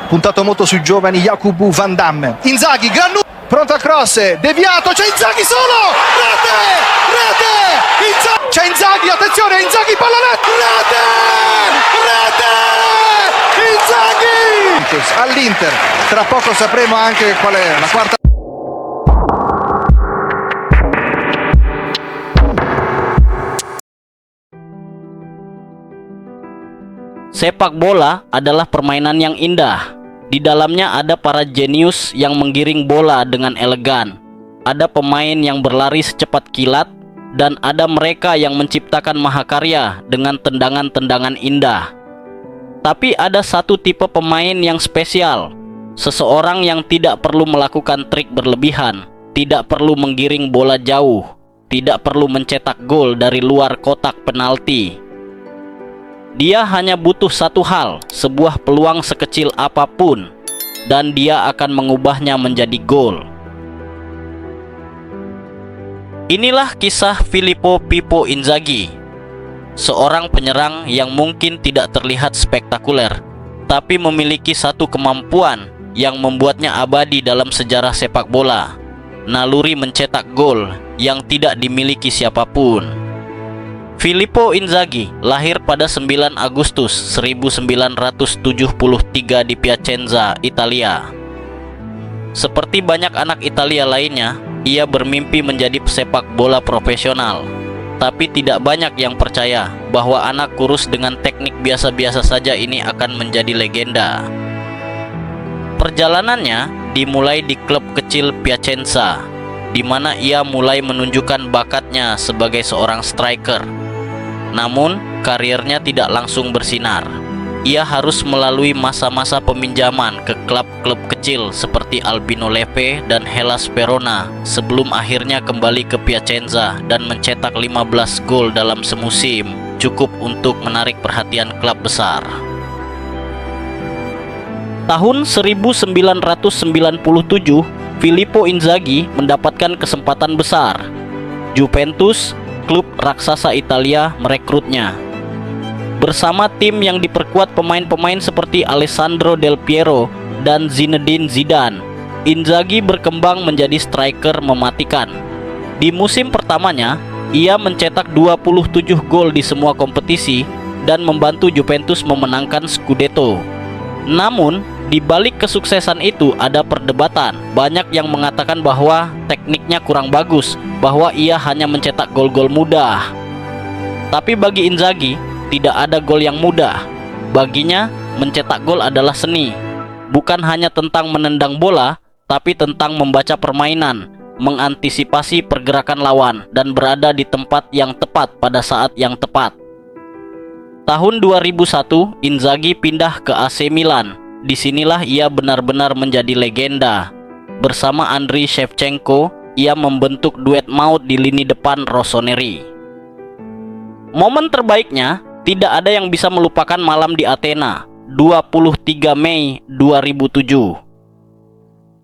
puntato molto sui giovani Yakubu Van Damme. Inzaghi, pronto al cross, deviato, c'è Inzaghi solo, rete, rete, c'è Inzaghi, attenzione, Inzaghi, pallonetto, rete, rete, Inzaghi! All'Inter, tra poco sapremo anche qual è la quarta. Sepak bola adalah permainan yang indah. Di dalamnya ada para jenius yang menggiring bola dengan elegan. Ada pemain yang berlari secepat kilat, dan ada mereka yang menciptakan mahakarya dengan tendangan-tendangan indah. Tapi ada satu tipe pemain yang spesial. Seseorang yang tidak perlu melakukan trik berlebihan, tidak perlu menggiring bola jauh, tidak perlu mencetak gol dari luar kotak penalti. Dia hanya butuh satu hal, sebuah peluang sekecil apapun, dan dia akan mengubahnya menjadi gol. Inilah kisah Filippo Pippo Inzaghi, seorang penyerang yang mungkin tidak terlihat spektakuler, tapi memiliki satu kemampuan yang membuatnya abadi dalam sejarah sepak bola, naluri mencetak gol yang tidak dimiliki siapapun. Filippo Inzaghi lahir pada 9 Agustus 1973 di Piacenza, Italia. Seperti banyak anak Italia lainnya, ia bermimpi menjadi pesepak bola profesional. Tapi tidak banyak yang percaya bahwa anak kurus dengan teknik biasa-biasa saja ini akan menjadi legenda. Perjalanannya dimulai di klub kecil Piacenza, di mana ia mulai menunjukkan bakatnya sebagai seorang striker. Namun, karirnya tidak langsung bersinar. Ia harus melalui masa-masa peminjaman ke klub-klub kecil seperti Albino Leffe dan Hellas Verona sebelum akhirnya kembali ke Piacenza dan mencetak 15 gol dalam semusim, cukup untuk menarik perhatian klub besar. Tahun 1997, Filippo Inzaghi mendapatkan kesempatan besar. Juventus, klub raksasa Italia, merekrutnya. Bersama tim yang diperkuat pemain-pemain seperti Alessandro Del Piero dan Zinedine Zidane, Inzaghi berkembang menjadi striker mematikan. Di musim pertamanya, ia mencetak 27 gol di semua kompetisi dan membantu Juventus memenangkan Scudetto. Namun, di balik kesuksesan itu ada perdebatan. Banyak yang mengatakan bahwa tekniknya kurang bagus, bahwa ia hanya mencetak gol-gol mudah. Tapi bagi Inzaghi, tidak ada gol yang mudah. Baginya, mencetak gol adalah seni. Bukan hanya tentang menendang bola, tapi tentang membaca permainan, mengantisipasi pergerakan lawan, dan berada di tempat yang tepat pada saat yang tepat. Tahun 2001, Inzaghi pindah ke AC Milan. Disinilah ia benar-benar menjadi legenda. Bersama Andriy Shevchenko, ia membentuk duet maut di lini depan Rossoneri. Momen terbaiknya, tidak ada yang bisa melupakan malam di Athena, 23 Mei 2007.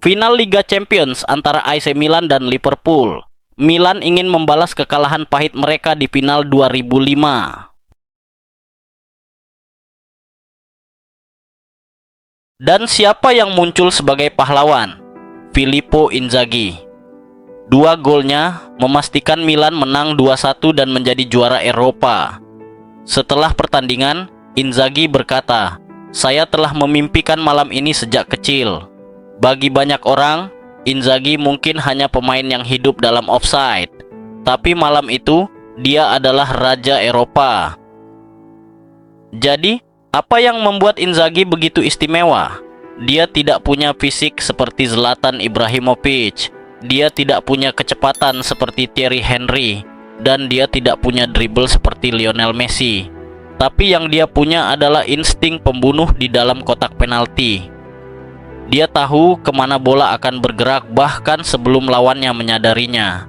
Final Liga Champions antara AC Milan dan Liverpool. Milan ingin membalas kekalahan pahit mereka di final 2005. Dan siapa yang muncul sebagai pahlawan? Filippo Inzaghi. 2 golnya memastikan Milan menang 2-1 dan menjadi juara Eropa. Setelah pertandingan, Inzaghi berkata, "Saya telah memimpikan malam ini sejak kecil." Bagi banyak orang, Inzaghi mungkin hanya pemain yang hidup dalam offside. Tapi malam itu, dia adalah raja Eropa. Jadi, apa yang membuat Inzaghi begitu istimewa? Dia tidak punya fisik seperti Zlatan Ibrahimovic, dia tidak punya kecepatan seperti Thierry Henry, dan dia tidak punya dribble seperti Lionel Messi. Tapi yang dia punya adalah insting pembunuh di dalam kotak penalti. Dia tahu kemana bola akan bergerak bahkan sebelum lawannya menyadarinya.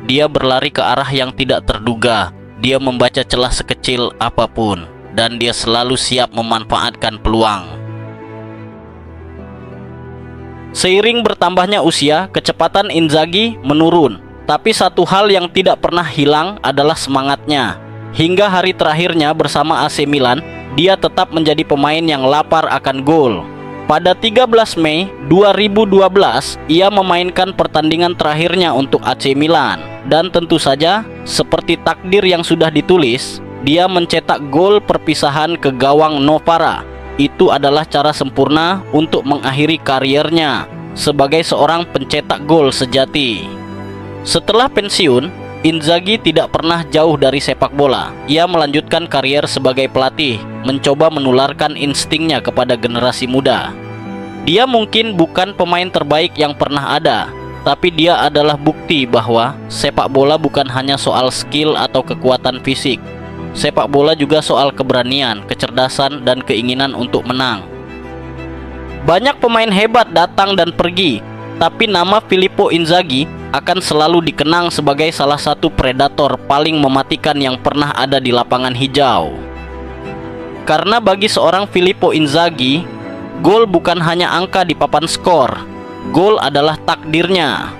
Dia berlari ke arah yang tidak terduga, dia membaca celah sekecil apapun, dan dia selalu siap memanfaatkan peluang. Seiring bertambahnya usia, kecepatan Inzaghi menurun. Tapi satu hal yang tidak pernah hilang adalah semangatnya. Hingga hari terakhirnya bersama AC Milan, dia tetap menjadi pemain yang lapar akan gol. Pada 13 Mei 2012, ia memainkan pertandingan terakhirnya untuk AC Milan. Dan tentu saja, seperti takdir yang sudah ditulis, dia mencetak gol perpisahan ke gawang Novara. Itu adalah cara sempurna untuk mengakhiri kariernya sebagai seorang pencetak gol sejati. Setelah pensiun, Inzaghi tidak pernah jauh dari sepak bola. Ia melanjutkan karier sebagai pelatih, mencoba menularkan instingnya kepada generasi muda. Dia mungkin bukan pemain terbaik yang pernah ada, tapi dia adalah bukti bahwa sepak bola bukan hanya soal skill atau kekuatan fisik. Sepak bola juga soal keberanian, kecerdasan, dan keinginan untuk menang. Banyak pemain hebat datang dan pergi, tapi nama Filippo Inzaghi akan selalu dikenang sebagai salah satu predator paling mematikan yang pernah ada di lapangan hijau. Karena bagi seorang Filippo Inzaghi, gol bukan hanya angka di papan skor. Gol adalah takdirnya.